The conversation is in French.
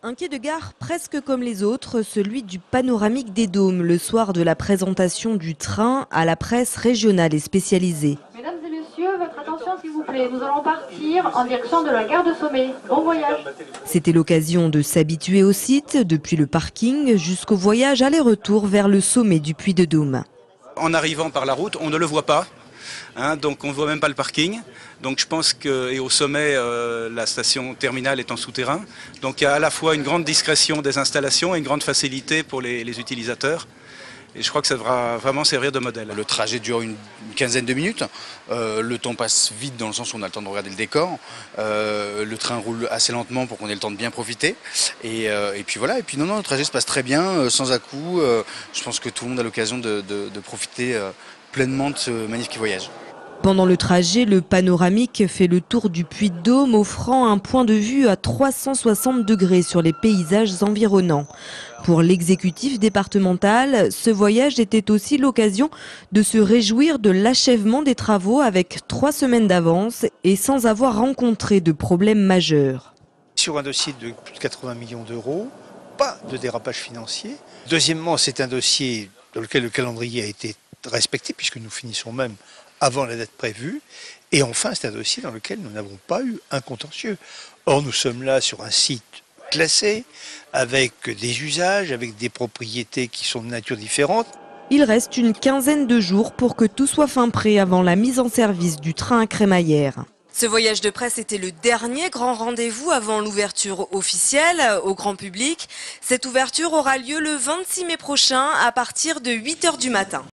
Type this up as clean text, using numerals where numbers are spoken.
Un quai de gare presque comme les autres, celui du Panoramique des Dômes, le soir de la présentation du train à la presse régionale et spécialisée. Mesdames et messieurs, votre attention s'il vous plaît. Nous allons partir en direction de la gare de Sommet. Bon voyage. C'était l'occasion de s'habituer au site, depuis le parking jusqu'au voyage aller-retour vers le sommet du Puy de Dôme. En arrivant par la route, on ne le voit pas. Donc on ne voit même pas le parking. Donc je pense que, et au sommet, la station terminale est en souterrain. Donc il y a à la fois une grande discrétion des installations et une grande facilité pour les utilisateurs. Et je crois que ça devra vraiment servir de modèle. Le trajet dure une quinzaine de minutes. Le temps passe vite dans le sens où on a le temps de regarder le décor. Le train roule assez lentement pour qu'on ait le temps de bien profiter. Et puis voilà. Et puis non, le trajet se passe très bien, sans à-coups. Je pense que tout le monde a l'occasion de profiter pleinement de ce magnifique voyage. Pendant le trajet, le panoramique fait le tour du Puy de Dôme, offrant un point de vue à 360 degrés sur les paysages environnants. Pour l'exécutif départemental, ce voyage était aussi l'occasion de se réjouir de l'achèvement des travaux avec 3 semaines d'avance et sans avoir rencontré de problèmes majeurs. Sur un dossier de plus de 80 millions d'euros, pas de dérapage financier. Deuxièmement, c'est un dossier dans lequel le calendrier a été respecté puisque nous finissons même avant la date prévue. Et enfin, c'est un dossier dans lequel nous n'avons pas eu un contentieux. Or, nous sommes là sur un site classé, avec des usages, avec des propriétés qui sont de nature différente. Il reste une quinzaine de jours pour que tout soit fin prêt avant la mise en service du train à crémaillère. Ce voyage de presse était le dernier grand rendez-vous avant l'ouverture officielle au grand public. Cette ouverture aura lieu le 26 mai prochain à partir de 8 h du matin.